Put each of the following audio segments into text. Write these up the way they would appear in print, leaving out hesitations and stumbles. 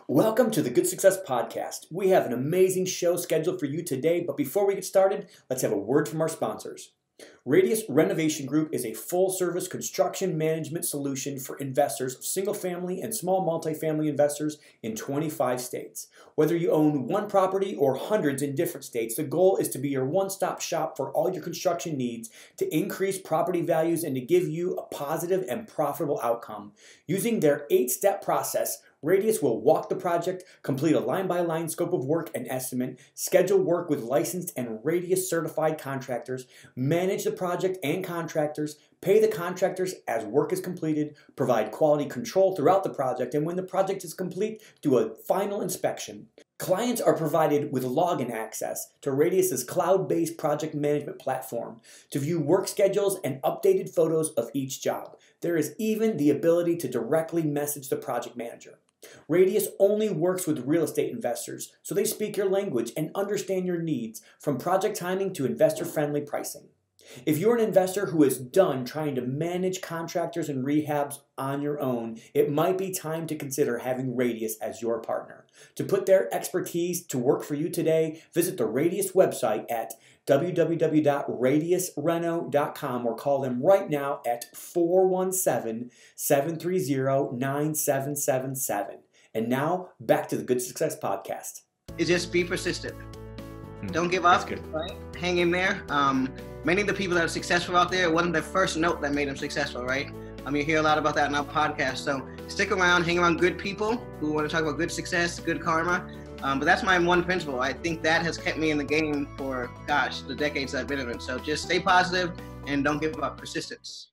Welcome to the Good Success Podcast. We have an amazing show scheduled for you today, but before we get started, let's have a word from our sponsors. Radius Renovation Group is a full-service construction management solution for investors of single-family and small multifamily investors in 25 states. Whether you own one property or hundreds in different states, the goal is to be your one-stop shop for all your construction needs, to increase property values, and to give you a positive and profitable outcome. Using their 8-step process, Radius will walk the project, complete a line-by-line scope of work and estimate, schedule work with licensed and Radius-certified contractors, manage the project and contractors, pay the contractors as work is completed, provide quality control throughout the project, and when the project is complete, do a final inspection. Clients are provided with login access to Radius's cloud-based project management platform to view work schedules and updated photos of each job. There is even the ability to directly message the project manager. Radius only works with real estate investors, so they speak your language and understand your needs, from project timing to investor-friendly pricing. If you're an investor who is done trying to manage contractors and rehabs on your own, it might be time to consider having Radius as your partner. To put their expertise to work for you today, visit the Radius website at www.radiusreno.com or call them right now at 417-730-9777. And now, back to the Good Success Podcast. Is just be persistent. Don't give up. Right? Hang in there. Many of the people that are successful out there, it wasn't their first note that made them successful, right? You hear a lot about that in our podcast. So stick around, hang around good people who want to talk about good success, good karma. But that's my one principle. I think that has kept me in the game for, the decades I've been in it. So just stay positive and don't give up. Persistence.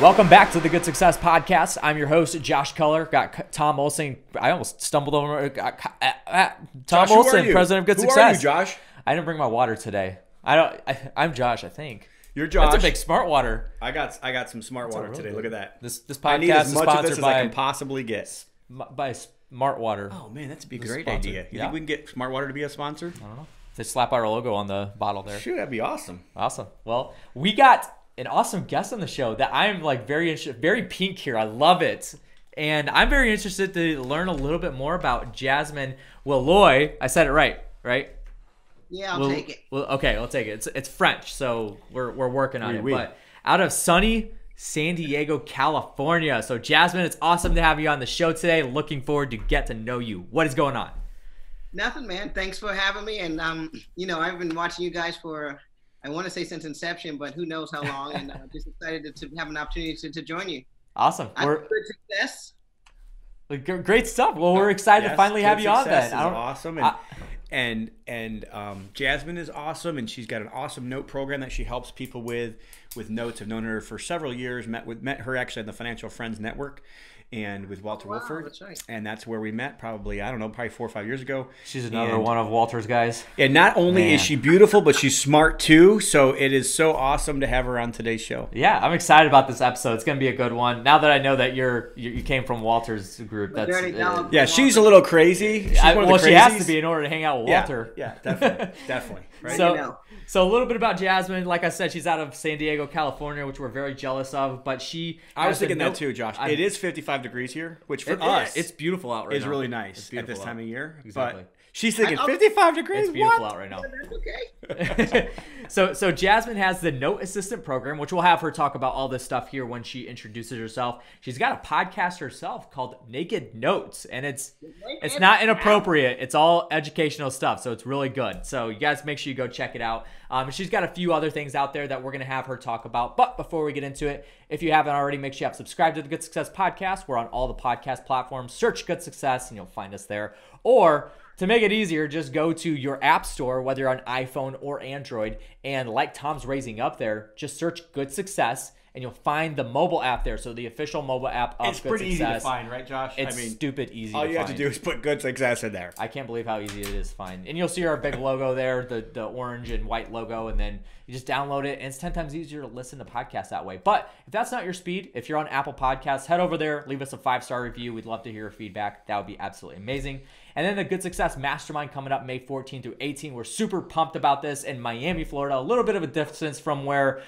Welcome back to the Good Success Podcast. I'm your host, Josh Culler. Got Tom Olson. I almost stumbled over. Tom Josh, Olson, president of Good Success. Who are you, Josh? I didn't bring my water today. I'm Josh, I think. You're Josh. That's a big smart water. I got some smart water today. Look at that. This podcast I need as is much of sponsored this as I can possibly get. by Smart Water. Oh man, that's a great idea. You think we can get Smart Water to be a sponsor? I don't know. They slap our logo on the bottle there. Sure, that'd be awesome. Awesome. Well, we got an awesome guest on the show that I'm very interested, very pink here. I love it. And I'm very interested to learn a little bit more about Jasmine Willois. I said it right? Yeah, I'll take it. Well, okay, I'll take it. It's French, so we're working on it. But out of sunny San Diego, California. So Jasmine, it's awesome to have you on the show today. Looking forward to get to know you. What is going on? Nothing, man. Thanks for having me. And I've been watching you guys for, I want to say since inception, but who knows how long, and just excited to have an opportunity to join you. Awesome. Good success. Great stuff. Well, we're excited to finally have you on then. Awesome. And Jasmine is awesome, and she's got an awesome note program that she helps people with notes. I've known her for several years, met her actually on the Financial Friends Network and with Walter Wilford. That's right. And that's where we met probably 4 or 5 years ago. She's another one of Walter's guys. And not only is she beautiful, but she's smart too. So it is so awesome to have her on today's show. Yeah, I'm excited about this episode. It's going to be a good one. Now that I know that you came from Walter's group, she's a little crazy. She's one of the she has to be in order to hang out with Walter. Yeah, definitely. Right? So a little bit about Jasmine. Like I said, she's out of San Diego, California, which we're very jealous of. But I was thinking that too, Josh. It is 55 degrees here, which for us, it's beautiful out right now. It's really nice at this time of year. Exactly. But she's thinking 55 degrees. It's beautiful out right now. Okay. So Jasmine has the Note Assistant program, which we'll have her talk about all this stuff here when she introduces herself. She's got a podcast herself called Naked Notes, and it's not inappropriate. It's all educational stuff, so it's really good. So you guys make sure you go check it out. She's got a few other things out there that we're going to have her talk about. But before we get into it, if you haven't already, make sure you have subscribed to the Good Success Podcast. We're on all the podcast platforms. Search Good Success, and you'll find us there. Or to make it easier, just go to your app store, whether you're on iPhone or Android, and like Tom's raising up there, just search Good Success, and you'll find the mobile app there. So the official mobile app of It's Good pretty easy to Success. find, right, Josh? It's stupid easy to find. All you have to do is put Good Success in there. I can't believe how easy it is to find. And you'll see our big logo there, the orange and white logo, and then you just download it, and it's 10 times easier to listen to podcasts that way. But if that's not your speed, if you're on Apple Podcasts, head over there, leave us a 5-star review. We'd love to hear your feedback. That would be absolutely amazing. And then the Good Success Mastermind coming up May 14 through 18. We're super pumped about this in Miami, Florida. A little bit of a distance from where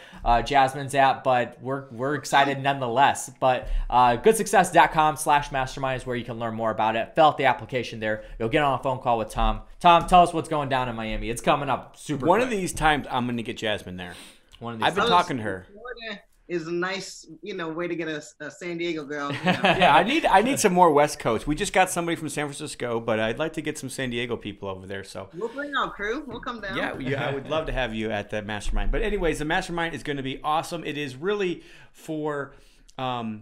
Jasmine's at, but we're excited nonetheless. But goodsuccess.com/mastermind is where you can learn more about it. Fill out the application there. You'll get on a phone call with Tom. Tom, tell us what's going down in Miami. It's coming up super One quick. of these times, I'm going to get Jasmine there. One of these I've been talking to her. Florida is a nice, way to get a San Diego girl. Yeah, I need some more West Coast. We just got somebody from San Francisco, but I'd like to get some San Diego people over there. So We'll bring our crew. We'll come down. yeah, I would love to have you at the Mastermind. But anyways, the Mastermind is going to be awesome. It is really for, I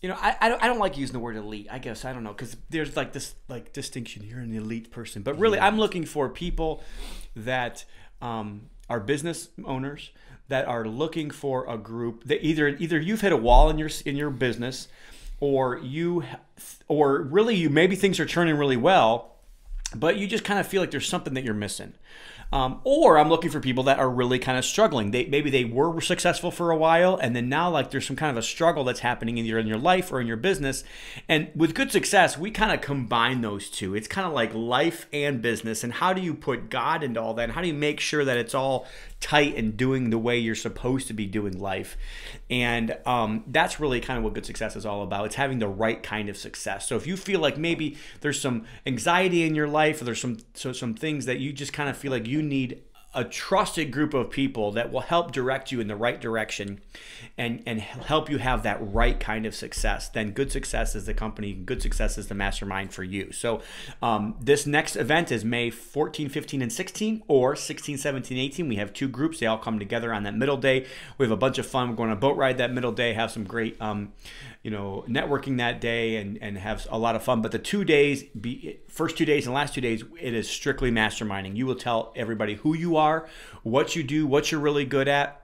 don't like using the word elite. I guess I don't know, because there's like this distinction here in the elite person. But really, I'm looking for people that are business owners that are looking for a group that either you've hit a wall in your business, or really maybe things are turning really well, but you just kind of feel like there's something that you're missing. Or I'm looking for people that are really kind of struggling. Maybe they were successful for a while, and then now like there's some kind of a struggle that's happening either in your life or in your business. And with Good Success, we kind of combine those two. It's kind of like life and business. And how do you put God into all that? And how do you make sure that it's all tight and doing the way you're supposed to be doing life? And that's really kind of what Good Success is all about. It's having the right kind of success. So if you feel like maybe there's some anxiety in your life, or there's some things that you just kind of feel like you need a trusted group of people that will help direct you in the right direction and help you have that right kind of success, then Good Success is the company. Good Success is the mastermind for you. So this next event is May 14, 15, and 16, or 16, 17, 18. We have two groups. They all come together on that middle day. We have a bunch of fun. We're going on a boat ride that middle day, have some great networking that day, and have a lot of fun. But the 2 days, first 2 days and last 2 days, it is strictly masterminding. You will tell everybody who you are, what you do, what you're really good at,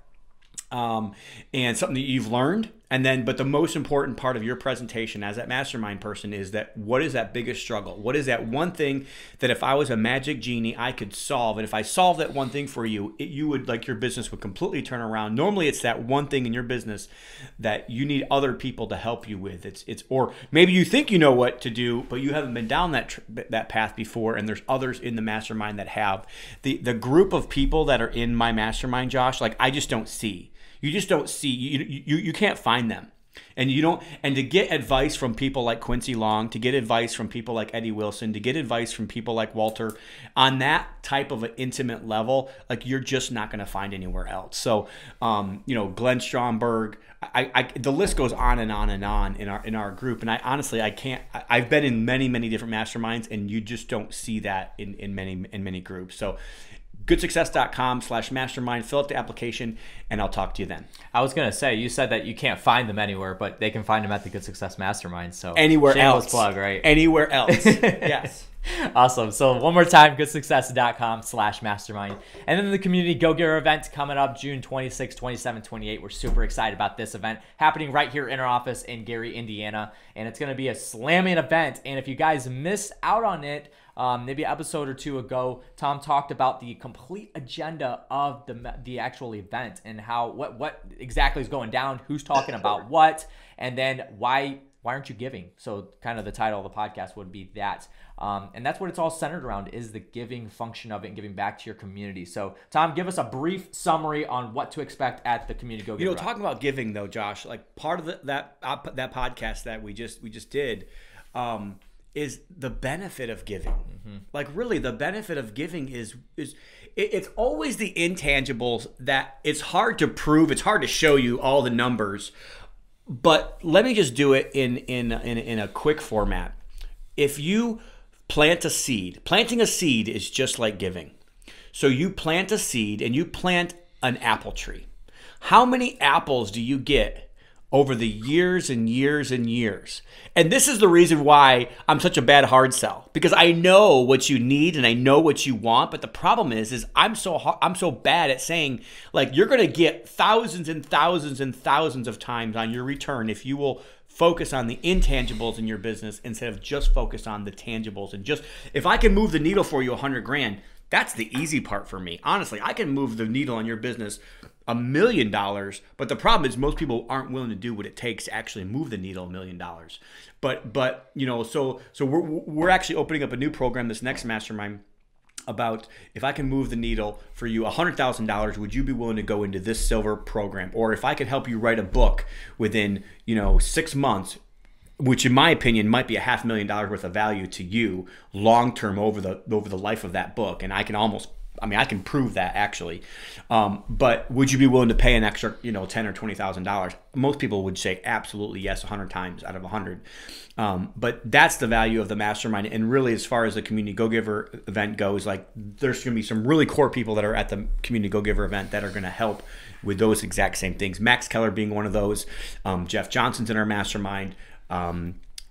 and something that you've learned. And then, but the most important part of your presentation as that mastermind person is that what is that biggest struggle? What is that one thing that if I was a magic genie, I could solve? And if I solve that one thing for you, your business would completely turn around. Normally it's that one thing in your business that you need other people to help you with. Or maybe you think you know what to do, but you haven't been down that path before. And there's others in the mastermind that have. The group of people that are in my mastermind, Josh, like I just don't see. You just don't see, you can't find them. And to get advice from people like Quincy Long, to get advice from people like Eddie Wilson, to get advice from people like Walter on that type of an intimate level, like you're just not going to find anywhere else. So, Glenn Stromberg, the list goes on and on and on in our group. And I've been in many, many different masterminds, and you just don't see that in many groups. So, goodsuccess.com/mastermind. Fill out the application, and I'll talk to you then. I was gonna say, you said that you can't find them anywhere, but they can find them at the Good Success Mastermind. So anywhere shameless else, plug, right? Anywhere else, yes. Awesome. So one more time, goodsuccess.com/mastermind. And then the Community Go-Getter event coming up June 26, 27, 28. We're super excited about this event happening right here in our office in Gary, Indiana. And it's going to be a slamming event. And if you guys missed out on it, maybe an episode or two ago, Tom talked about the complete agenda of the actual event and what exactly is going down, who's talking about what, and then why aren't you giving? So kind of the title of the podcast would be that. And that's what it's all centered around, is the giving function of it and giving back to your community. So Tom, give us a brief summary on what to expect at the Community Go-Getter. Talking about giving though, Josh, like part of that podcast that we just did, is the benefit of giving. Mm-hmm. Like really the benefit of giving is it's always the intangibles that it's hard to prove. It's hard to show you all the numbers, but let me just do it in a quick format. If you plant a seed, planting a seed is just like giving. So you plant a seed and you plant an apple tree. How many apples do you get over the years and years and years. And this is the reason why I'm such a bad hard sell, because I know what you need and I know what you want. But the problem is I'm so bad at saying, like, you're going to get thousands and thousands and thousands of times on your return if you will focus on the intangibles in your business instead of just focus on the tangibles. And just, if I can move the needle for you $100,000, that's the easy part for me. Honestly, I can move the needle on your business $1 million, but the problem is most people aren't willing to do what it takes to actually move the needle $1 million. But you know, so we're actually opening up a new program this next mastermind about, if I can move the needle for you $100,000, would you be willing to go into this silver program? Or if I could help you write a book within, 6 months, which in my opinion might be $500,000 worth of value to you long term over the life of that book, and I can prove that actually. But would you be willing to pay an extra, $10,000 or $20,000? Most people would say absolutely yes, 100 times out of 100. But that's the value of the mastermind. And really, as far as the Community Go-Giver event goes, like, there's going to be some really core people that are at the Community Go-Giver event that are going to help with those exact same things. Max Keller being one of those. Jeff Johnson's in our mastermind.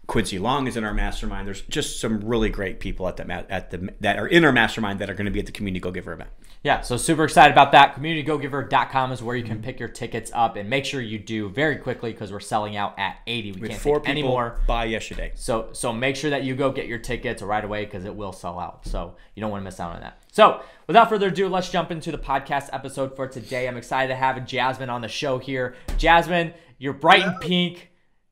Quincy Long is in our mastermind. There's just some really great people that are in our mastermind that are going to be at the Community Go-Giver event. Yeah, so super excited about that. CommunityGoGiver.com is where you can pick your tickets up, and make sure you do very quickly because we're selling out at 80. We can't take any more. By yesterday. So make sure that you go get your tickets right away because it will sell out. So you don't want to miss out on that. So without further ado, let's jump into the podcast episode for today. I'm excited to have Jasmine on the show here. Jasmine, you're bright and pink.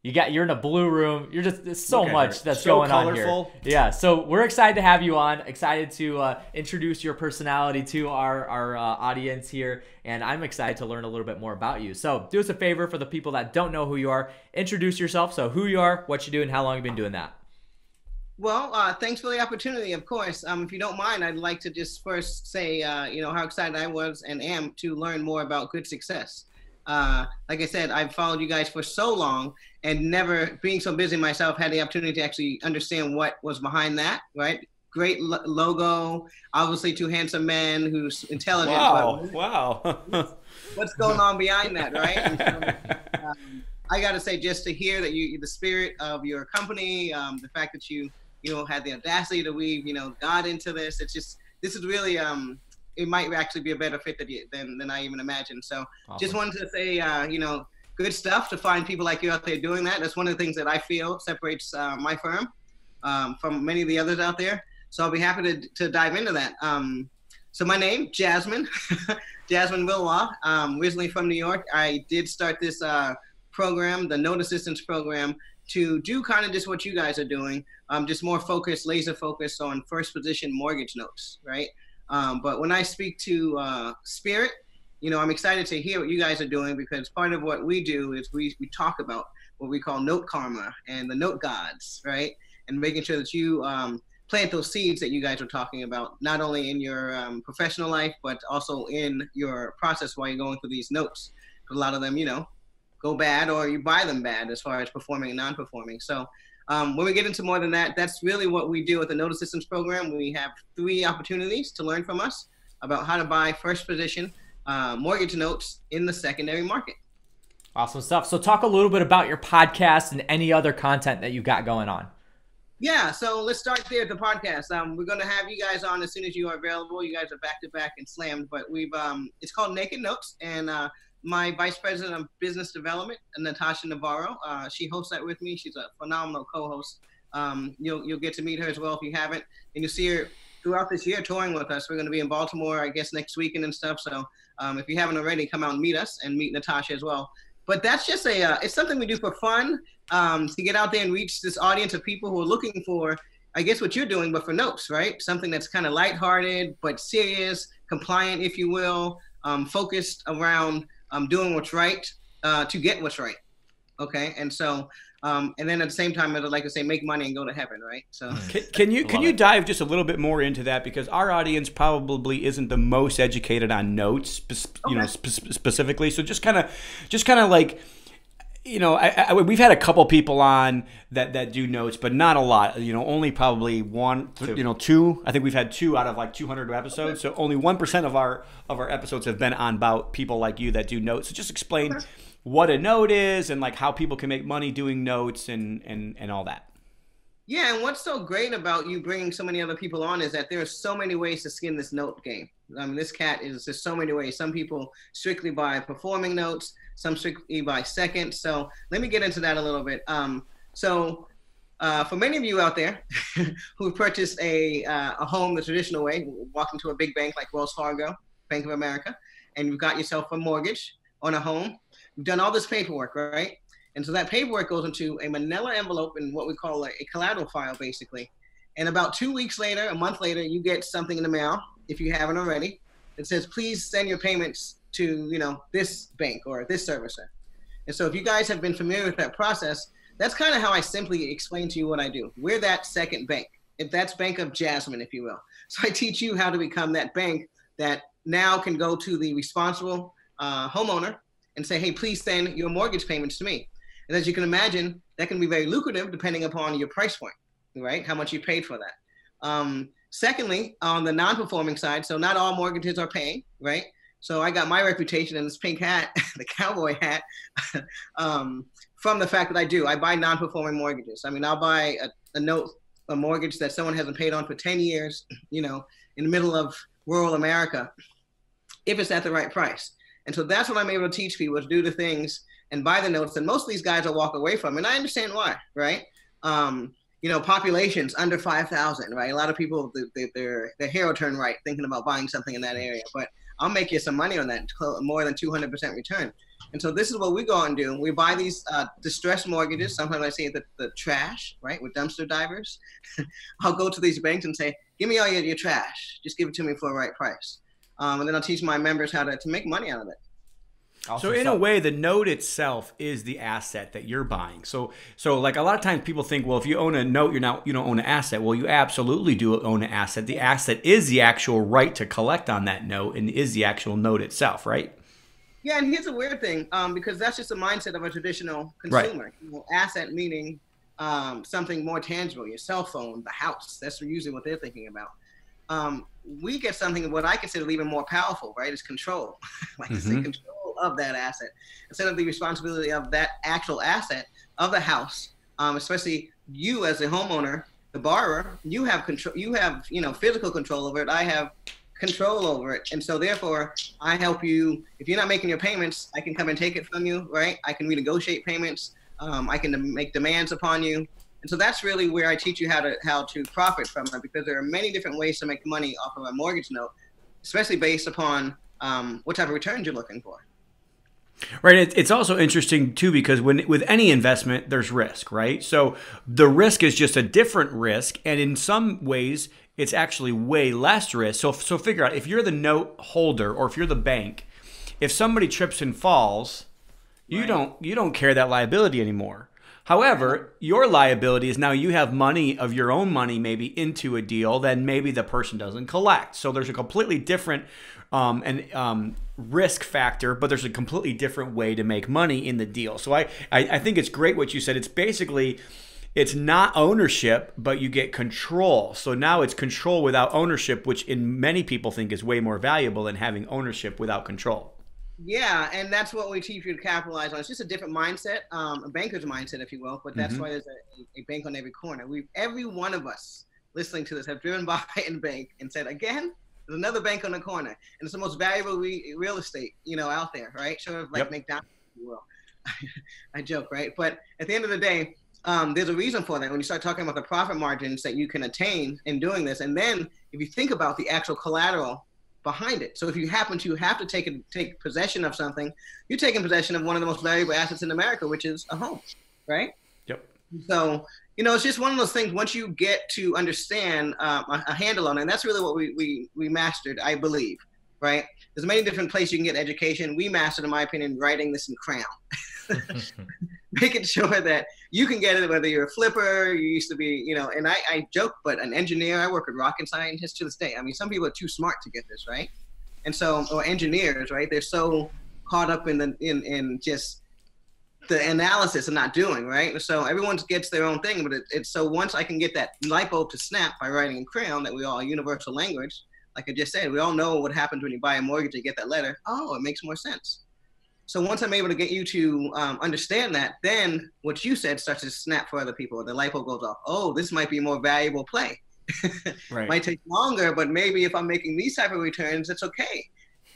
You're in a blue room. There's so much that's going on here. Yeah, so we're excited to have you on. Excited to introduce your personality to our audience here, and I'm excited to learn a little bit more about you. So do us a favor, for the people that don't know who you are, introduce yourself. So who you are, what you do, and how long you've been doing that. Well, thanks for the opportunity, of course. If you don't mind, I'd like to just first say, how excited I was and am to learn more about good success. Like I said, I've followed you guys for so long, and never, being so busy myself, had the opportunity to actually understand what was behind that, right? Great logo, obviously two handsome men who's intelligent. Wow. What's going on behind that, right? And so, I got to say, just to hear that the spirit of your company, the fact that you had the audacity to weave, God into this, this is really, it might actually be a better fit than I even imagined. So awesome. Just wanted to say, good stuff to find people like you out there doing that. That's one of the things that I feel separates my firm from many of the others out there. So I'll be happy to dive into that. So my name, Jasmine, Jasmine Willois, originally from New York. I did start this program, the Note Assistance Program, to do kind of just what you guys are doing, just more focused, laser focused on first position mortgage notes, right? But when I speak to Spirit, I'm excited to hear what you guys are doing, because part of what we do is we talk about what we call note karma and the note gods, right? And making sure that you plant those seeds that you guys are talking about, not only in your professional life, but also in your process while you're going through these notes. A lot of them, go bad, or you buy them bad as far as performing and non-performing. So when we get into more than that, that's really what we do with the Note Assistance Program. We have 3 opportunities to learn from us about how to buy first position mortgage notes in the secondary market. Awesome stuff. So talk a little bit about your podcast and any other content that you got going on. Yeah, so let's start there at the podcast. We're going to have you guys on as soon as you are available. You guys are back to back and slammed, but it's called Naked Notes, and my Vice President of Business Development, Natasha Navarro, she hosts that with me. She's a phenomenal co-host. You'll get to meet her as well if you haven't, and you'll see her throughout this year touring with us. We're going to be in Baltimore, I guess, next weekend and stuff. So if you haven't already, come out and meet us and meet Natasha as well. But that's just it's something we do for fun, to get out there and reach this audience of people who are looking for, I guess, what you're doing, but for notes, right? Something that's kind of lighthearted, but serious, compliant, if you will, focused around doing what's right to get what's right. Okay. And so, and then at the same time, I'd like to say, make money and go to heaven, right? So can you dive just a little bit more into that, because our audience probably isn't the most educated on notes, specifically. So just kind of like, we've had a couple people on that do notes, but not a lot. Only probably 2. I think we've had 2 out of like 200 episodes. So only 1% of our episodes have been on about people like you that do notes. So just explain what a note is and like how people can make money doing notes and all that. Yeah, and what's so great about you bringing so many other people on is that there are so many ways to skin this note game. I mean, this cat is just so many ways. Some people strictly buy performing notes, some strictly buy seconds. So let me get into that a little bit. For many of you out there who've purchased a home the traditional way, walk into a big bank like Wells Fargo, Bank of America, and you've got yourself a mortgage on a home, you've done all this paperwork, right? And so that paperwork goes into a manila envelope in what we call a collateral file, basically. And about 2 weeks later, a month later, you get something in the mail, if you haven't already, that says, please send your payments to, this bank or this servicer. And so if you guys have been familiar with that process, that's kind of how I simply explain to you what I do. We're that second bank. That's Bank of Jasmine, if you will. So I teach you how to become that bank that now can go to the responsible homeowner and say, hey, please send your mortgage payments to me. And as you can imagine, that can be very lucrative depending upon your price point, right? How much you paid for that. Secondly, on the non-performing side, so not all mortgages are paying, right? So I got my reputation in this pink hat, the cowboy hat, from the fact that I buy non-performing mortgages. I mean, I'll buy a mortgage that someone hasn't paid on for 10 years, in the middle of rural America, if it's at the right price. And so that's what I'm able to teach people, to do the things and buy the notes that most of these guys will walk away from. And I understand why, right? Populations under 5,000, right? A lot of people, their hair will turn right thinking about buying something in that area, but I'll make you some money on that, more than 200% return. And so this is what we go out and do. We buy these distressed mortgages. Sometimes I say the trash, right, with dumpster divers. I'll go to these banks and say, give me all your trash. Just give it to me for the right price. And then I'll teach my members how to make money out of it. So in a way, the note itself is the asset that you're buying. So like a lot of times people think, well, if you own a note, you don't own an asset. Well, you absolutely do own an asset. The asset is the actual right to collect on that note and is the actual note itself, right? Yeah, and here's a weird thing, because that's just the mindset of a traditional consumer. Right. Asset meaning something more tangible, your cell phone, the house. That's usually what they're thinking about. We get something what I consider even more powerful, right? Is control. Like it's the control of that asset instead of the responsibility of that actual asset of the house. Especially you as a homeowner, the borrower, you have control. You have physical control over it. I have control over it, and so therefore I help you. If you're not making your payments, I can come and take it from you, right? I can renegotiate payments. I can make demands upon you. And so that's really where I teach you how to profit from it, because there are many different ways to make money off of a mortgage note, especially based upon what type of returns you're looking for. Right. It's also interesting, too, because with any investment, there's risk, right? So the risk is just a different risk. And in some ways, it's actually way less risk. So figure out if you're the note holder or if you're the bank, if somebody trips and falls, you don't carry that liability anymore. However, your liability is now you have money of your own money maybe into a deal, then maybe the person doesn't collect. So there's a completely different risk factor, but there's a completely different way to make money in the deal. So I think it's great what you said. It's basically, it's not ownership, but you get control. So now it's control without ownership, which in many people think is way more valuable than having ownership without control. Yeah, and that's what we teach you to capitalize on. It's just a different mindset, a banker's mindset, if you will. But that's why there's a bank on every corner. Every one of us listening to this have driven by a bank and said, again, there's another bank on the corner, and it's the most valuable real estate, out there, right? Sort of like McDonald's, if you will. I joke, right? But at the end of the day, there's a reason for that when you start talking about the profit margins that you can attain in doing this. And then if you think about the actual collateral behind it. So if you happen to have to take possession of something, you're taking possession of one of the most valuable assets in America, which is a home, right? Yep. So, it's just one of those things, once you get to understand a handle on it, and that's really what we mastered, I believe, right? There's many different places you can get education. We mastered, in my opinion, writing this in crayon. Making sure that you can get it, whether you're a flipper, you used to be, and I joke, but an engineer, I work with rocket scientists to this day. I mean, some people are too smart to get this, right? And so, or engineers, right? They're so caught up in just the analysis and not doing, right? So everyone gets their own thing, but it's so once I can get that light bulb to snap by writing in crayon, that we all universal language, like I just said, we all know what happens when you buy a mortgage and get that letter. Oh, it makes more sense. So once I'm able to get you to understand that, then what you said starts to snap for other people. The light bulb goes off. Oh, this might be a more valuable play. Right. Might take longer, but maybe if I'm making these type of returns, it's okay.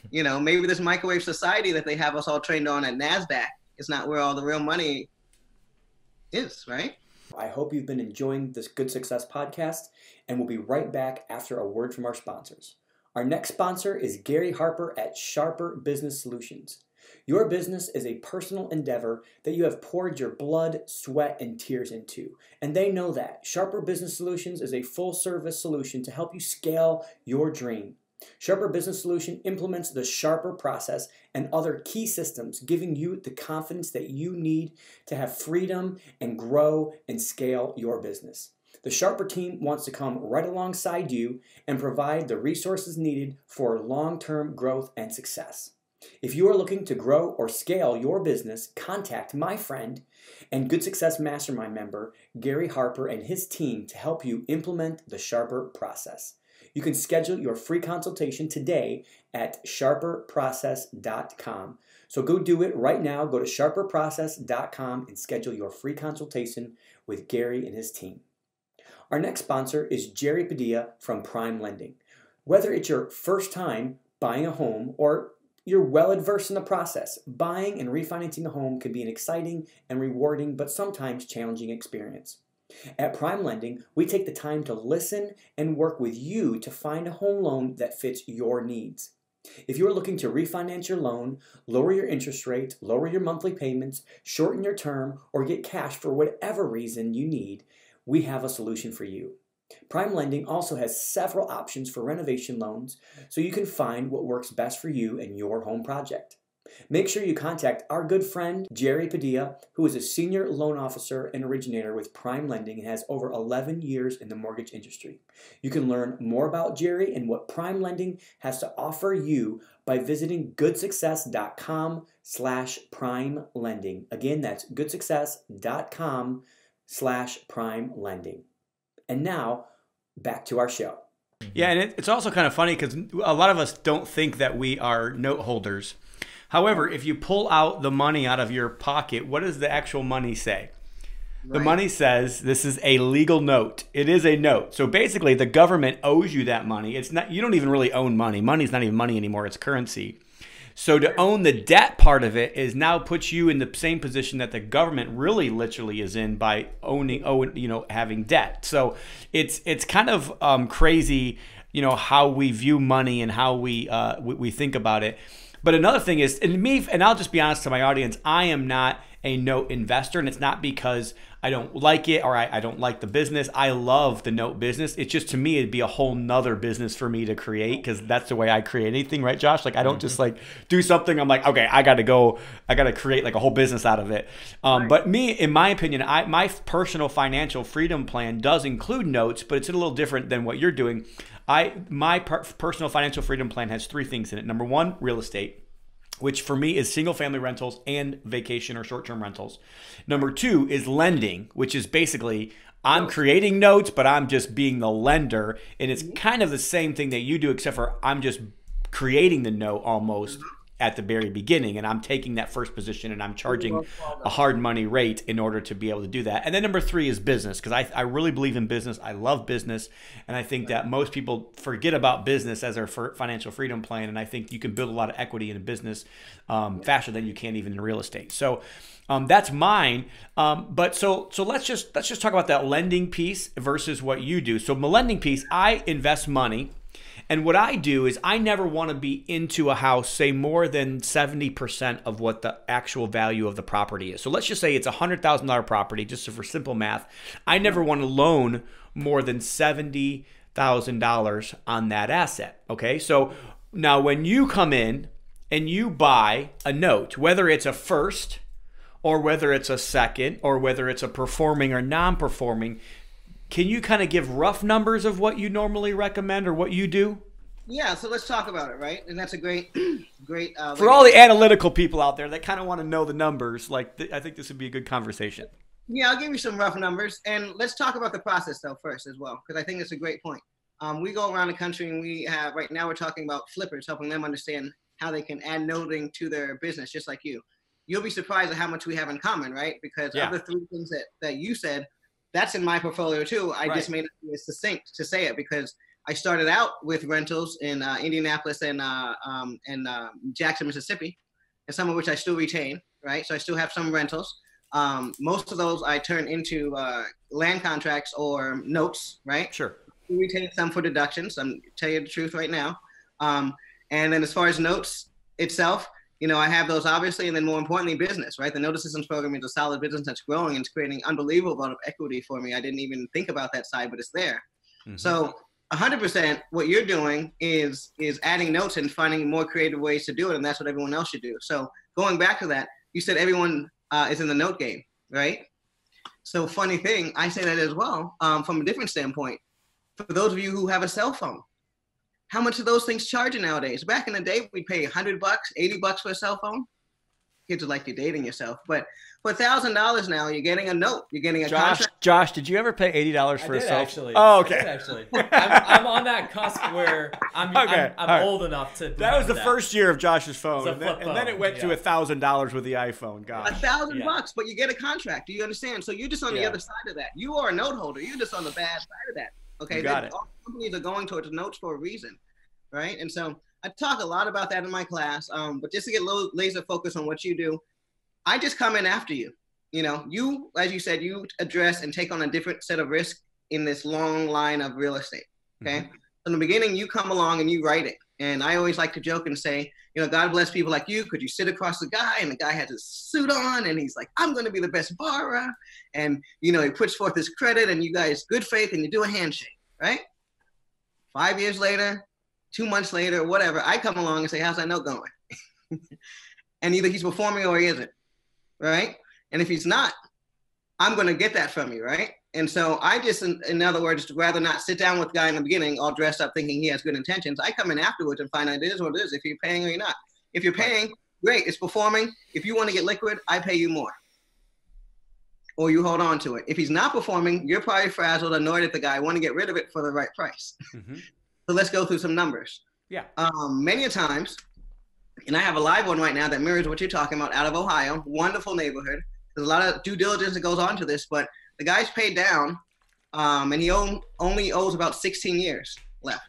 You know, maybe this microwave society that they have us all trained on at NASDAQ is not where all the real money is, right? I hope you've been enjoying this Good Success podcast, and we'll be right back after a word from our sponsors. Our next sponsor is Gary Harper at Sharper Business Solutions. Your business is a personal endeavor that you have poured your blood, sweat, and tears into, and they know that. Sharper Business Solutions is a full-service solution to help you scale your dream. Sharper Business Solution implements the Sharper process and other key systems, giving you the confidence that you need to have freedom and grow and scale your business. The Sharper team wants to come right alongside you and provide the resources needed for long-term growth and success. If you are looking to grow or scale your business, contact my friend and Good Success Mastermind member, Gary Harper, and his team to help you implement the Sharper process. You can schedule your free consultation today at sharperprocess.com. So go do it right now. Go to sharperprocess.com and schedule your free consultation with Gary and his team. Our next sponsor is Jerry Padilla from Prime Lending. Whether it's your first time buying a home or you're well adversed in the process, buying and refinancing a home can be an exciting and rewarding but sometimes challenging experience. At Prime Lending, we take the time to listen and work with you to find a home loan that fits your needs. If you're looking to refinance your loan, lower your interest rate, lower your monthly payments, shorten your term, or get cash for whatever reason you need, we have a solution for you. Prime Lending also has several options for renovation loans, so you can find what works best for you and your home project. Make sure you contact our good friend, Jerry Padilla, who is a senior loan officer and originator with Prime Lending and has over 11 years in the mortgage industry. You can learn more about Jerry and what Prime Lending has to offer you by visiting goodsuccess.com/prime lending. Again, that's goodsuccess.com/prime lending. And now, back to our show. Yeah, and it's also kind of funny because a lot of us don't think that we are note holders. However, if you pull out the money out of your pocket, what does the actual money say? Right. The money says this is a legal note. It is a note. So basically, the government owes you that money. It's not, you don't even really own money. Money's not even money anymore. It's currency. So to own the debt part of it is now puts you in the same position that the government really literally is in by having debt. So it's kind of crazy, how we view money and how we think about it. But another thing is, and I'll just be honest to my audience, I am not a note investor, and it's not because I don't like it or I don't like the business. I love the note business. It's just, to me, it'd be a whole nother business for me to create, because that's the way I create anything, right, Josh? Like, I don't just like do something. I'm like, okay, I got to create like a whole business out of it. But me, in my opinion, my personal financial freedom plan does include notes, but it's a little different than what you're doing. My personal financial freedom plan has 3 things in it. Number 1, real estate, which for me is single family rentals and vacation or short-term rentals. Number 2 is lending, which is basically I'm creating notes, but I'm just being the lender. And it's kind of the same thing that you do, except for I'm just creating the note almost at the very beginning, and I'm taking that first position and I'm charging a hard money rate in order to be able to do that. And then number 3 is business, because I really believe in business. I love business, and I think that most people forget about business as their financial freedom plan, and I think you can build a lot of equity in a business faster than you can even in real estate. So that's mine. But so let's just talk about that lending piece versus what you do. So my lending piece, I invest money. And what I do is I never want to be into a house, say, more than 70% of what the actual value of the property is. So let's just say it's a $100,000 property, just for simple math. I never want to loan more than $70,000 on that asset. Okay, so now when you come in and you buy a note, whether it's a first or whether it's a second or whether it's a performing or non-performing, can you kind of give rough numbers of what you normally recommend or what you do? Yeah, so let's talk about it, right? And that's a great for all the analytical people out there that kind of want to know the numbers, I think this would be a good conversation. Yeah, I'll give you some rough numbers, and let's talk about the process though first as well, because I think it's a great point. We go around the country and we have, right now we're talking about flippers, helping them understand how they can add noting to their business, just like you. You'll be surprised at how much we have in common, right? Because of the 3 things that you said, that's in my portfolio too. I just made it succinct to say it because I started out with rentals in Indianapolis and Jackson, Mississippi, and some of which I still retain, right? So I still have some rentals. Most of those I turn into land contracts or notes, right? Sure. We retain some for deductions. I'm tell you the truth right now. And then as far as notes itself, you know, I have those obviously, and then more importantly, business, right? The Note Assistance Program is a solid business that's growing and it's creating unbelievable amount of equity for me. I didn't even think about that side, but it's there. Mm-hmm. So 100% what you're doing is adding notes and finding more creative ways to do it, and that's what everyone else should do. So going back to that, you said everyone is in the note game, right? So funny thing, I say that as well from a different standpoint. For those of you who have a cell phone, how much are those things charging nowadays? Back in the day, we'd pay $100, $80 for a cell phone. Kids are like you're dating yourself. But for $1,000 now, you're getting a note. You're getting a contract. Josh, did you ever pay $80 for a cell phone? Actually. Oh, okay. I did actually. I'm on that cusp where I'm old enough to. That was the first year of Josh's phone, and phone. then it went to $1,000 with the iPhone. Gosh, $1,000, but you get a contract. Do you understand? So you're just on the other side of that. You are a note holder. You're just on the bad side of that. Okay, got it. All companies are going towards notes for a reason, right? And so I talk a lot about that in my class, but just to get laser focused on what you do, I just come in after you. You know, you, as you said, you address and take on a different set of risk in this long line of real estate, okay? Mm-hmm. From the beginning, you come along and you write it. And I always like to joke and say, you know, God bless people like you. Could you sit across the guy and the guy has his suit on and he's like, I'm going to be the best borrower. And, you know, he puts forth his credit and you guys good faith and you do a handshake, right? 5 years later, 2 months later, whatever, I come along and say, how's that note going? And either he's performing or he isn't, right? And if he's not, I'm going to get that from you, right? And so I just, in other words, rather not sit down with the guy in the beginning all dressed up thinking he has good intentions. I come in afterwards and find out it is what it is, if you're paying or you're not. If you're paying, great, it's performing. If you want to get liquid, I pay you more. Or you hold on to it. If he's not performing, you're probably frazzled, annoyed at the guy, want to get rid of it for the right price. Mm-hmm. So let's go through some numbers. Yeah. Many a times, and I have a live one right now that mirrors what you're talking about out of Ohio, wonderful neighborhood. There's a lot of due diligence that goes on to this, but the guy's paid down, and he only owes about 16 years left,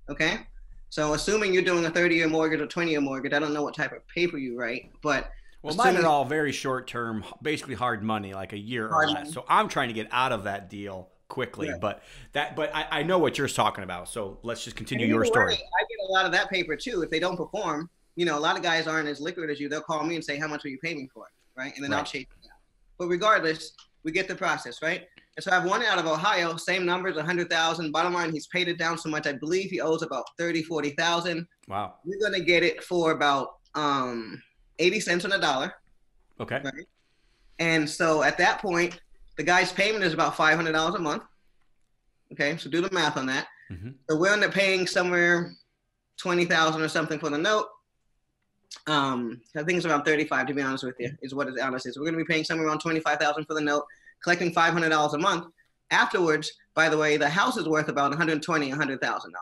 okay? So assuming you're doing a 30-year mortgage or 20-year mortgage, I don't know what type of paper you write, but well, mine are all very short-term, basically hard money, like a year or less. So I'm trying to get out of that deal quickly, yeah. but I know what you're talking about. So let's just continue your story. I get a lot of that paper too. If they don't perform, you know, a lot of guys aren't as liquid as you. They'll call me and say, how much will you pay me for it, right? And then I'll chase it down. But regardless, we get the process, right? And so I have one out of Ohio, same numbers, 100,000. Bottom line, he's paid it down so much. I believe he owes about 30, 40,000. Wow. We're going to get it for about 80 cents on the dollar. Okay. Right? And so at that point, the guy's payment is about $500 a month. Okay, so do the math on that. Mm-hmm. So we'll end up paying somewhere $20,000 or something for the note. I think it's around 35, to be honest with you, is what it honestly is. We're going to be paying somewhere around $25,000 for the note, collecting $500 a month. Afterwards, by the way, the house is worth about $100,000.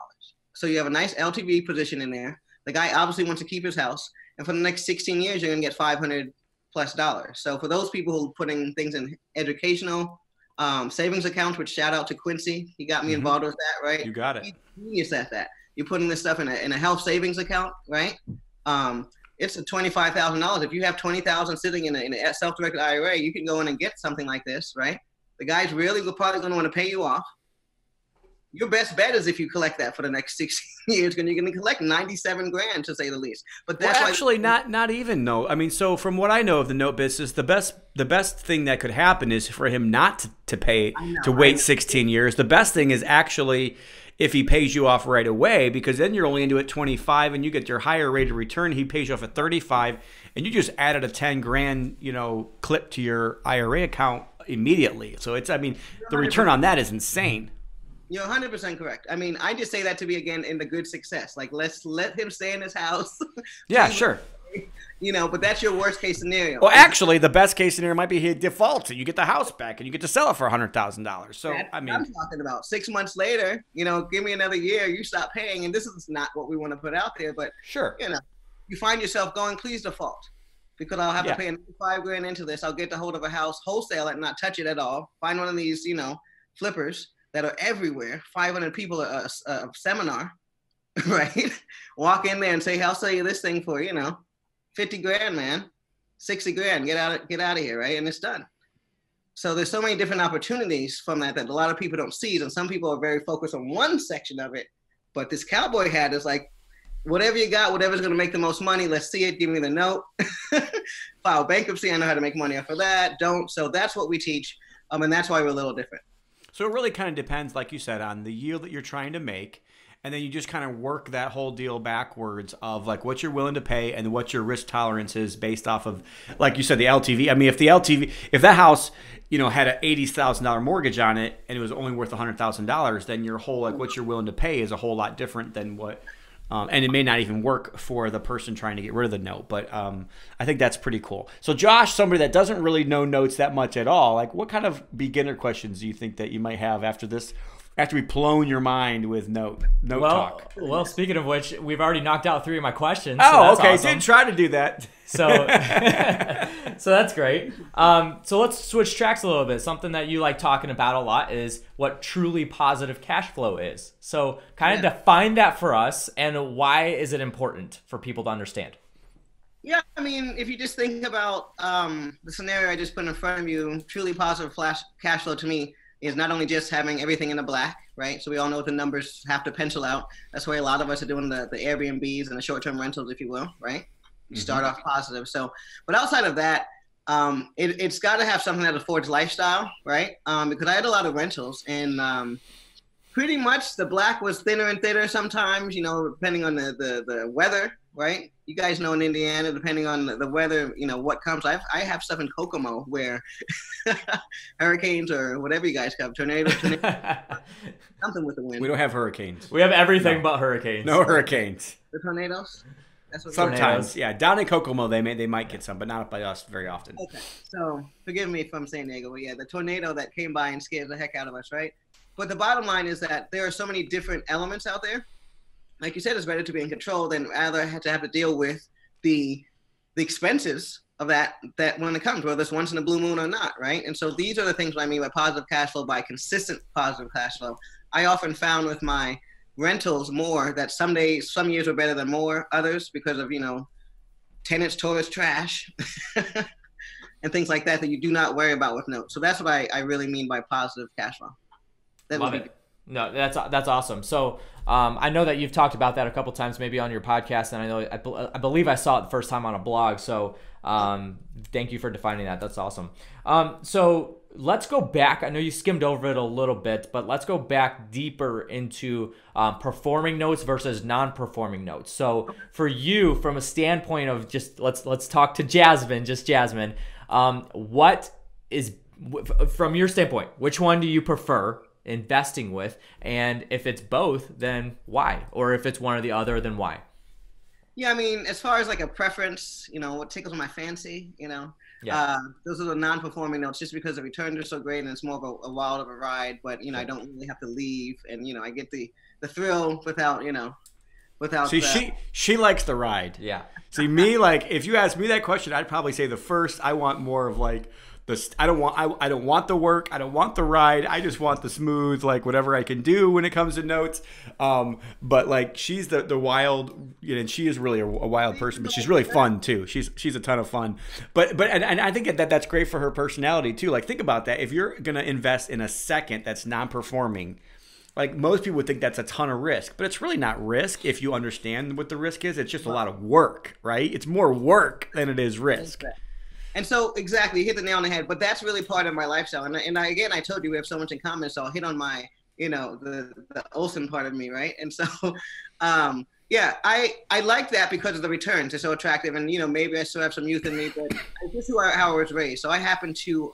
So you have a nice LTV position in there. The guy obviously wants to keep his house, and for the next 16 years, you're going to get $500+ So for those people who are putting things in educational savings accounts, which shout out to Quincy, he got me involved with that, right? You got it. He's genius at that. You're putting this stuff in a health savings account, right? It's a $25,000. If you have $20,000 sitting in a self-directed IRA, you can go in and get something like this, right? The guy's really probably going to want to pay you off. Your best bet is if you collect that for the next 16 years, because you're going to collect 97 grand to say the least. But that's actually not even though. I mean, so from what I know of the note business, the best thing that could happen is for him not to pay to wait 16 years. The best thing is actually if he pays you off right away, because then you're only into it 25 and you get your higher rate of return. He pays you off at 35 and you just added a 10 grand, you know, clip to your IRA account immediately. So it's, I mean, the return on that is insane. You're 100% correct. I mean, I just say that to be, again, in the good success. Like, let's let him stay in his house. Yeah, sure. You know, but that's your worst case scenario. Well, actually, the best case scenario might be he defaults. You get the house back and you get to sell it for $100,000. So, I mean, I'm talking about 6 months later, you know, give me another year, you stop paying. And this is not what we want to put out there, but sure. You know, you find yourself going, please default, because I'll have to pay $5,000 into this. I'll get the hold of a house, wholesale it, and not touch it at all. Find one of these, flippers that are everywhere. 500 people a seminar, right? Walk in there and say, I'll sell you this thing for, $50,000, man, $60,000. Get out of here, right? And it's done. So there's so many different opportunities from that a lot of people don't see, and some people are very focused on one section of it. But this cowboy hat is like, whatever you got, whatever's going to make the most money, let's see it. Give me the note. File bankruptcy. I know how to make money off of that. Don't. So that's what we teach. And that's why we're a little different. So it really kind of depends, like you said, on the yield that you're trying to make. And then you just kind of work that whole deal backwards of like what you're willing to pay and what your risk tolerance is based off of, like you said, the LTV. I mean, if that house, had an $80,000 mortgage on it and it was only worth $100,000, then your whole, like what you're willing to pay is a whole lot different than what, and it may not even work for the person trying to get rid of the note. But I think that's pretty cool. So Josh, somebody that doesn't really know notes that much at all, like what kind of beginner questions do you think that you might have after this? After we've blown your mind with note talk. Well, speaking of which, we've already knocked out 3 of my questions. Oh, so okay. awesome. Didn't try to do that. So, so that's great. So let's switch tracks a little bit. Something that you like talking about a lot is what truly positive cash flow is. So kind of define that for us, and why is it important for people to understand? Yeah, I mean, if you just think about the scenario I just put in front of you, truly positive cash flow to me is not only just having everything in the black, right? So we all know what the numbers have to pencil out. That's why a lot of us are doing the Airbnbs and the short-term rentals, if you will, right? You start off positive. So, but outside of that, it's got to have something that affords lifestyle, right? Because I had a lot of rentals, and pretty much the black was thinner and thinner sometimes, depending on the weather, right? You guys know in Indiana, depending on the weather, what comes. I have stuff in Kokomo where hurricanes or whatever you guys have, tornadoes, something with the wind. We don't have hurricanes. We have everything but hurricanes. No hurricanes. The tornadoes? That's what sometimes, tornadoes. Yeah. Down in Kokomo, they might get some, but not by us very often. Okay, so forgive me if I'm San Diego, but yeah, the tornado that came by and scared the heck out of us, right? But the bottom line is that there are so many different elements out there. Like you said, it's better to be in control than rather have to deal with the expenses of that when it comes, whether it's once in a blue moon or not, right? And so these are the things I mean by positive cash flow, by consistent positive cash flow. I often found with my rentals more that some years were better than more others because of, tenants, tourists, trash, and things like that you do not worry about with notes. So that's what I really mean by positive cash flow. Love it. No, that's awesome. So I know that you've talked about that a couple times, maybe on your podcast, and I believe I saw it the first time on a blog. So thank you for defining that. That's awesome. So let's go back. I know you skimmed over it a little bit, but let's go back deeper into performing notes versus non-performing notes. So for you, from a standpoint of just let's talk to Jasmine. What is, from your standpoint, which one do you prefer investing with? And if it's both, then why? Or if it's one or the other, then why? Yeah, I mean, as far as like a preference, what tickles my fancy, those are the non-performing notes just because the returns are so great and it's more of a wild of a ride, but I don't really have to leave, and I get the thrill without See, she likes the ride. Yeah. See, me, like, if you ask me that question, I'd probably say the first. I want more of like I don't want the work. I don't want the ride. I just want the smooth, like whatever I can do when it comes to notes. But like she's the wild, and she is really a wild person, but she's really fun too. She's a ton of fun. But I think that's great for her personality too. Like think about that. If you're gonna invest in a second that's non-performing, like most people would think that's a ton of risk, but it's really not risk if you understand what the risk is. It's just a lot of work, right? It's more work than it is risk. And so, exactly, you hit the nail on the head. But that's really part of my lifestyle. And I told you we have so much in common. So I'll hit on my, the Olsen part of me, right? And so, I like that because of the returns. They're so attractive. And, maybe I still have some youth in me, but this is how I was raised. So I happen to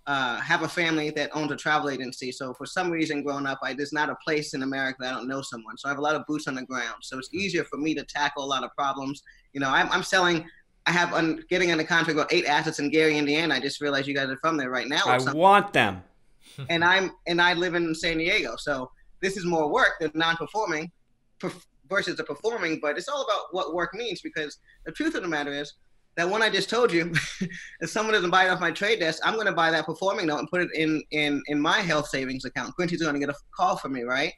have a family that owns a travel agency. So for some reason growing up, there's not a place in America that I don't know someone. So I have a lot of boots on the ground. So it's easier for me to tackle a lot of problems. I'm selling. Getting under contract about 8 assets in Gary, Indiana. I just realized you guys are from there right now. I want them. And I live in San Diego. So this is more work than non-performing. versus the performing, but it's all about what work means, because the truth of the matter is that one I just told you, if someone doesn't buy it off my trade desk, I'm going to buy that performing note and put it in my health savings account. Quincy's going to get a call from me, right?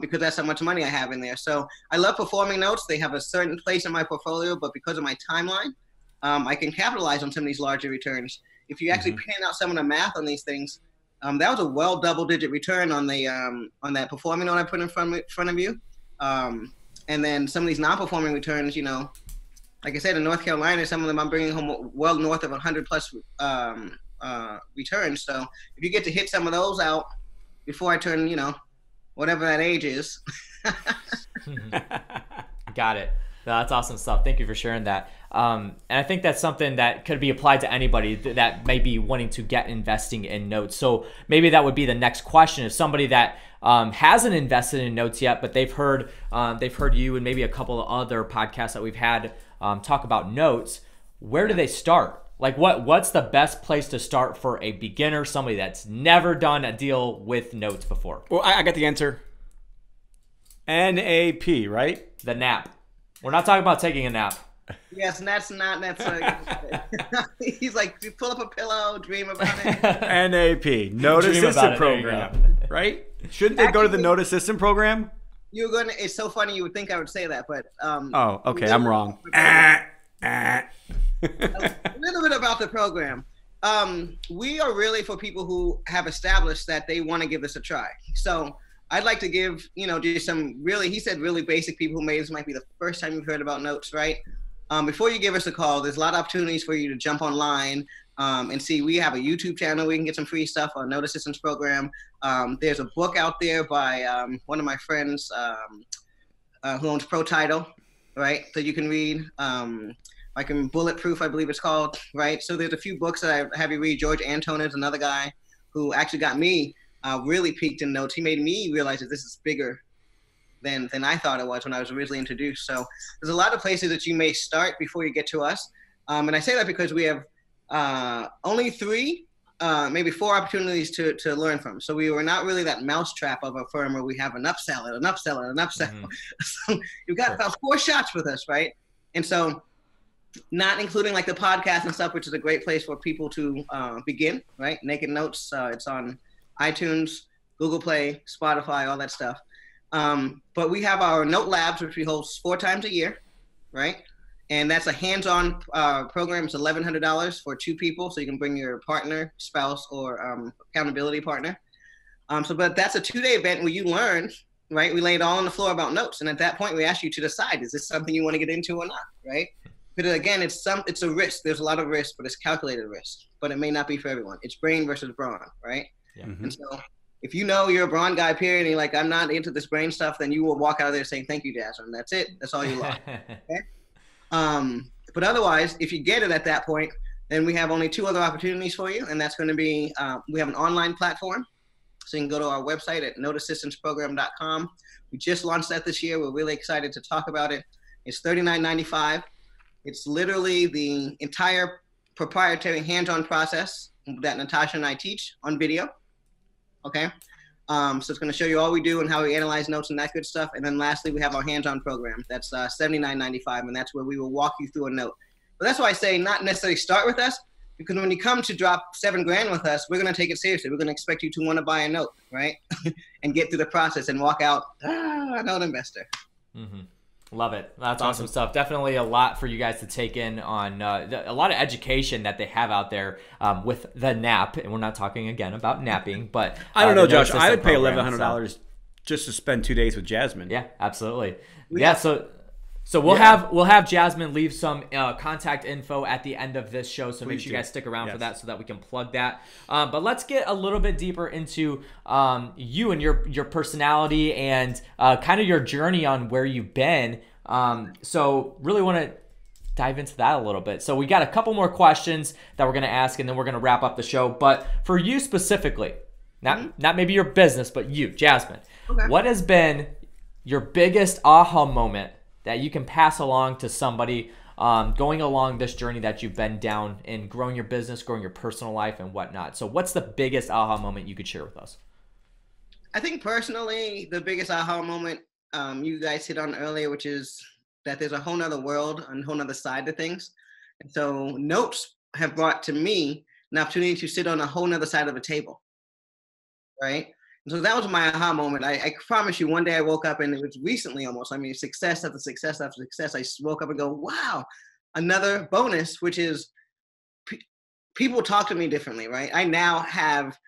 Because that's how much money I have in there. So I love performing notes. They have a certain place in my portfolio, but because of my timeline, I can capitalize on some of these larger returns. If you actually pan out some of the math on these things, that was a well double-digit return on the on that performing note I put in front of you. And then some of these non-performing returns, you know, like I said, in North Carolina, some of them I'm bringing home well north of 100 plus returns. So if you get to hit some of those out before I turn, you know, whatever that age is. Got it. That's awesome stuff. Thank you for sharing that. And I think that's something that could be applied to anybody that may be wanting to get investing in notes. So maybe that would be the next question. If somebody that hasn't invested in notes yet, but they've heard you and maybe a couple of other podcasts that we've had talk about notes, where do they start? Like what's the best place to start for a beginner, somebody that's never done a deal with notes before? Well, I got the answer. NAP, right? The nap. We're not talking about taking a nap. Yes, and that's not he's like, you pull up a pillow, dream about it. NAP, Note Assistant Program, right? Shouldn't they go to the Note Assistant Program? You're gonna. It's so funny. You would think I would say that, but oh, okay, I'm wrong. A little bit about the program. We are really for people who have established that they want to give this a try. So I'd like to give, you know, just some really, he said really basic people who this might be the first time you've heard about notes, right? Before you give us a call, there's a lot of opportunities for you to jump online and see. We have a YouTube channel. We can get some free stuff on Note Assistance Program. There's a book out there by one of my friends who owns Pro Title, right? So you can read. Like in Bulletproof, I believe it's called, right? So there's a few books that I have you read. George Antone is another guy who actually got me really peaked in notes. He made me realize that this is bigger than I thought it was when I was originally introduced. So there's a lot of places that you may start before you get to us. And I say that because we have only 3, maybe 4 opportunities to learn from. So we were not really that mousetrap of a firm where we have an upsell and an upsell and an upsell. So you've got about 4 shots with us, right? And so not including like the podcast and stuff, which is a great place for people to begin, right? Naked Notes, it's on iTunes, Google Play, Spotify, all that stuff. But we have our Note Labs, which we host 4 times a year, right? And that's a hands-on program. It's $1,100 for 2 people, so you can bring your partner, spouse, or accountability partner. But that's a 2-day event where you learn, right? We lay it all on the floor about notes, and at that point, we ask you to decide: is this something you want to get into or not, right? But again, it's a risk. There's a lot of risk, but it's calculated risk. But it may not be for everyone. It's brain versus brawn, right? Yeah. And so if you know you're a brawn guy, period, and you're like, I'm not into this brain stuff, then you will walk out of there saying, thank you, Jasmine. That's it. That's all you lost. Okay? But otherwise, if you get it at that point, then we have only 2 other opportunities for you. And that's going to be, we have an online platform. So you can go to our website at noteassistanceprogram.com. We just launched that this year. We're really excited to talk about it. It's $39.95. It's literally the entire proprietary hands-on process that Natasha and I teach on video, okay? So it's going to show you all we do and how we analyze notes and that good stuff. And then lastly, we have our hands-on program. That's $79.95, and that's where we will walk you through a note. But that's why I say not necessarily start with us, because when you come to drop $7,000 with us, we're going to take it seriously. We're going to expect you to want to buy a note, right? And get through the process and walk out, a note investor. Mm-hmm. Love it. That's awesome stuff. Definitely a lot for you guys to take in on a lot of education that they have out there with the nap. And we're not talking again about napping, but I don't know, Josh. I would pay $1,100 just to spend 2 days with Jasmine. Yeah, absolutely. Yeah. So we'll have Jasmine leave some contact info at the end of this show. So make sure you guys stick around for that so that we can plug that. But let's get a little bit deeper into you and your personality and kind of your journey on where you've been. So really want to dive into that a little bit. So we got a couple more questions that we're going to ask, and then we're going to wrap up the show. But for you specifically, not maybe your business, but you, Jasmine, what has been your biggest aha moment that you can pass along to somebody going along this journey that you've been down in growing your business, growing your personal life, and whatnot? So what's the biggest aha moment you could share with us? I think personally, the biggest aha moment you guys hit on earlier, which is that there's a whole nother world and a whole nother side to things. And so notes have brought to me an opportunity to sit on a whole nother side of a table, right? And so that was my aha moment. I promise you, one day I woke up, and it was recently almost, I mean, success after success after success. I woke up and go, wow, another bonus, which is people talk to me differently, right? I now have,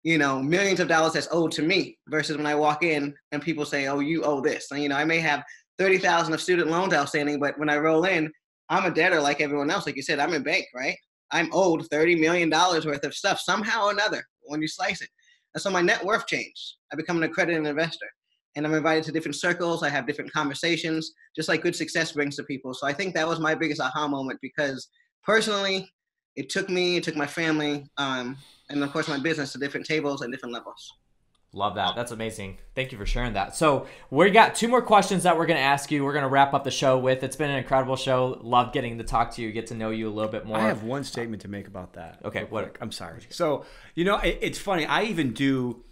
you know, millions of dollars that's owed to me versus when I walk in and people say, oh, you owe this. And, you know, I may have 30,000 of student loans outstanding, but when I roll in, I'm a debtor like everyone else. Like you said, I'm in bank, right? I'm owed $30 million worth of stuff somehow or another when you slice it. And so my net worth changed. I become an accredited investor, and I'm invited to different circles. I have different conversations, just like good success brings to people. So I think that was my biggest aha moment, because personally, it took me, it took my family, and of course my business to different tables and different levels. Love that. That's amazing. Thank you for sharing that. So we got 2 more questions that we're going to ask you. We're going to wrap up the show with. It's been an incredible show. Love getting to talk to you, get to know you a little bit more. I have one statement to make about that. Okay. What? I'm sorry. So, you know, it's funny. I even do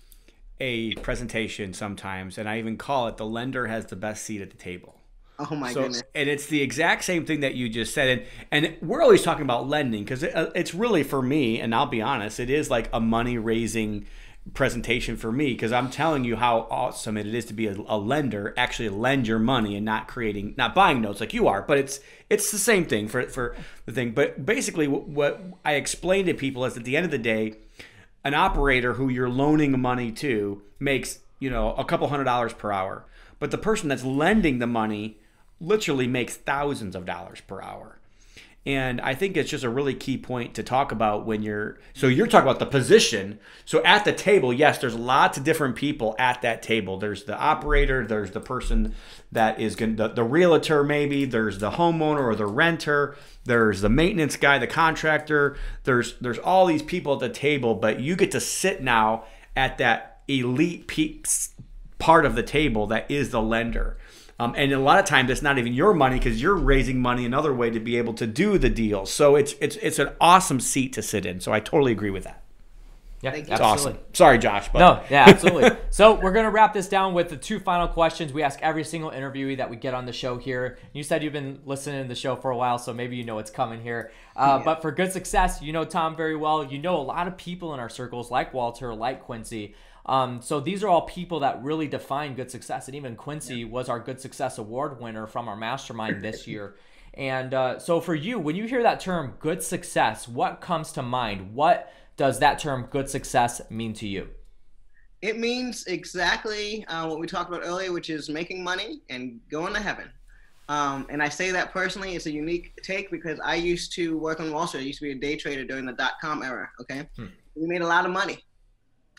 a presentation sometimes, and I even call it "The Lender Has the Best Seat at the Table." Oh my goodness. And it's the exact same thing that you just said. And we're always talking about lending, because it's really, for me, and I'll be honest, it is like a money-raising presentation for me, because I'm telling you how awesome it is to be a lender, actually lend your money and not buying notes like you are. But it's the same thing for the thing. But basically what I explain to people is, at the end of the day, an operator who you're loaning money to makes, you know, a couple $100s per hour. But the person that's lending the money literally makes thousands of dollars per hour. And I think it's just a really key point to talk about when you're talking about the position. So at the table, yes, there's lots of different people at that table. There's the operator, there's the person that is the realtor, maybe there's the homeowner or the renter, there's the maintenance guy, the contractor. There's all these people at the table, but you get to sit now at that elite part of the table that is the lender. And a lot of times it's not even your money, because you're raising money another way to be able to do the deal. So it's an awesome seat to sit in. So I totally agree with that. Yeah, it's awesome. Sorry, Josh. But. No, yeah, absolutely. So we're going to wrap this down with the 2 final questions we ask every single interviewee that we get on the show here. You said you've been listening to the show for a while, so maybe you know what's coming here. But for good success, you know Tom very well. You know a lot of people in our circles, like Walter, like Quincy. So these are all people that really define good success. And even Quincy was our Good Success Award winner from our Mastermind this year. And so for you, when you hear that term good success, what comes to mind? What does that term good success mean to you? It means exactly what we talked about earlier, which is making money and going to heaven. And I say that personally, it's a unique take, because I used to work on Wall Street. I used to be a day trader during the .com era, okay? We made a lot of money.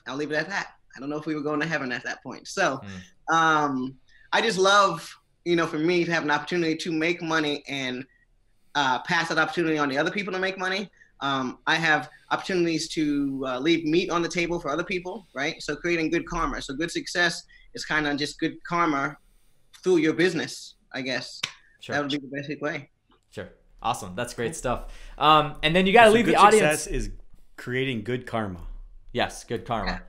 I'll leave it at that. I don't know if we were going to heaven at that point. So I just love, you know, for me to have an opportunity to make money and pass that opportunity on to other people to make money. I have opportunities to leave meat on the table for other people, right? So creating good karma. So good success is kind of just good karma through your business, I guess. Sure. That would be the basic way. Sure. Awesome. That's great stuff. And then you got to leave the audience. Success is creating good karma. Yes, good karma.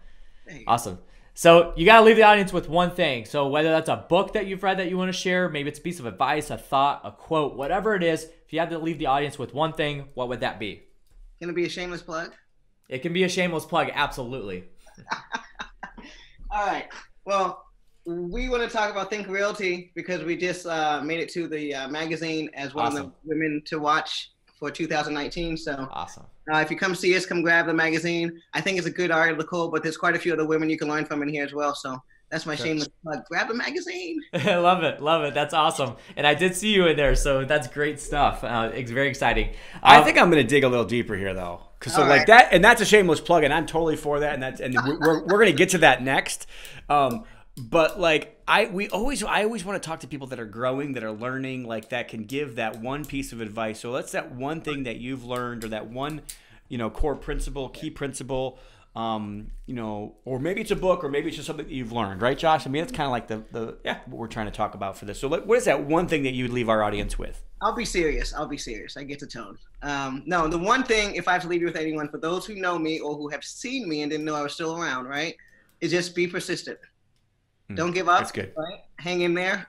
Yeah. Awesome. So you got to leave the audience with one thing. So whether that's a book that you've read that you want to share, maybe it's a piece of advice, a thought, a quote, whatever it is, if you had to leave the audience with one thing, what would that be? Can it be a shameless plug? It can be a shameless plug, absolutely. All right. Well, we want to talk about Think Realty because we just made it to the magazine as one of the women to watch for 2019. So awesome. If you come see us, come grab the magazine. I think it's a good article, but there's quite a few other women you can learn from in here as well. So that's my shameless plug. Grab the magazine. I love it. Love it. That's awesome. And I did see you in there, so that's great stuff. It's very exciting. I think I'm going to dig a little deeper here, thow. So like that, and that's a shameless plug, and I'm totally for that. And we're going to get to that next. But like I always want to talk to people that are growing, that are learning, like that can give that one piece of advice. So that's that one thing that you've learned, or that one, core principle, key principle, or maybe it's a book, or maybe it's just something that you've learned, right, Josh? I mean, that's kind of like the what we're trying to talk about for this. So what is that one thing that you would leave our audience with? I'll be serious. I get the tone. No, the one thing, if I have to leave you with anyone, for those who know me or who have seen me and didn't know I was still around, right, is just be persistent. Don't give up. That's good. Right? hang in there.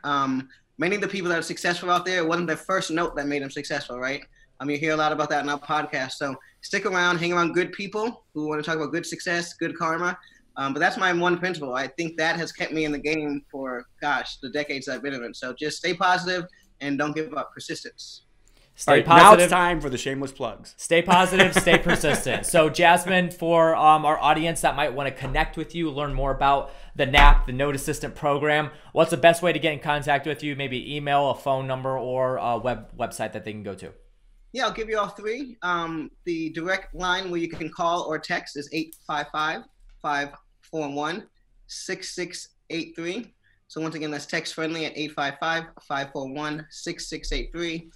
Many of the people that are successful out there, it wasn't their first note that made them successful, right? You hear a lot about that in our podcast. So stick around, hang around good people who want to talk about good success, good karma. But that's my one principle. I think that has kept me in the game for, gosh, the decades I've been in it. So just stay positive and don't give up. Persistence. Stay right, positive. Now it's time for the shameless plugs. Stay positive, stay persistent. So Jasmine, for our audience that might want to connect with you, learn more about the NAP, the Note Assistant Program, what's the best way to get in contact with you? Maybe email, a phone number, or a website that they can go to. Yeah, I'll give you all three. The direct line where you can call or text is 855-541-6683. So once again, that's text friendly at 855-541-6683.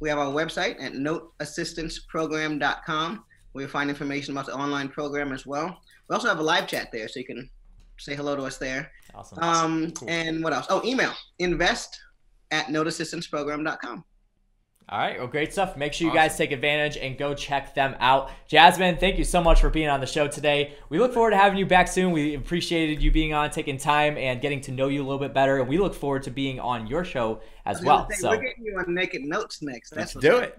We have our website at noteassistanceprogram.com, where you'll find information about the online program as well. We also have a live chat there, so you can say hello to us there. Awesome. Cool. And what else? Oh, email, invest@noteassistanceprogram.com. All right, well, great stuff. Make sure you guys take advantage and go check them out. Jasmine, thank you so much for being on the show today. We look forward to having you back soon. We appreciated you being on, taking time, and getting to know you a little bit better. And we look forward to being on your show as well. So we're getting you on Naked Notes next. Let's do it.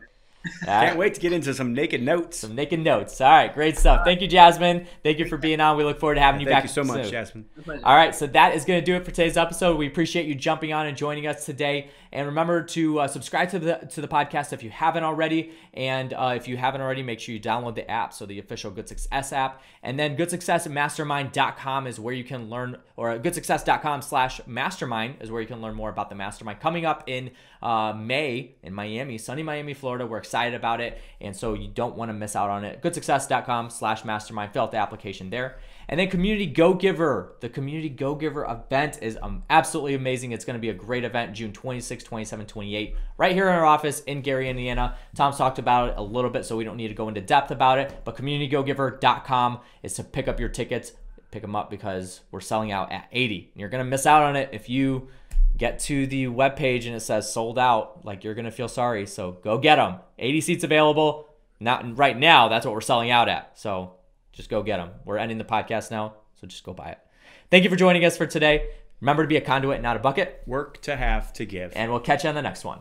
Can't wait to get into some naked notes. Some naked notes. All right, great stuff. Thank you, Jasmine. Thank you for being on. We look forward to having you back soon. Thank you so much, Jasmine. All right, so that is going to do it for today's episode. We appreciate you jumping on and joining us today. And remember to subscribe to the podcast if you haven't already. And if you haven't already, make sure you download the app, so the official Good Success app. And then goodsuccessmastermind.com is where you can learn, or goodsuccess.com/mastermind is where you can learn more about the mastermind coming up in May in Miami, sunny Miami, Florida. We're excited about it, and so you don't want to miss out on it. goodsuccess.com/mastermind. Fill out the application there. And then Community Go Giver. The Community Go Giver event is absolutely amazing. It's going to be a great event, June 26, 27, 28, right here in our office in Gary, Indiana. Tom's talked about it a little bit, so we don't need to go into depth about it. But communitygogiver.com is to pick up your tickets. Pick them up because we're selling out at 80. And you're going to miss out on it if you get to the webpage and it says sold out. Like, you're going to feel sorry. So go get them. 80 seats available. Not right now. That's what we're selling out at. So just go get them. We're ending the podcast now, so just go buy it. Thank you for joining us for today. Remember to be a conduit, not a bucket. Work to have to give. And we'll catch you on the next one.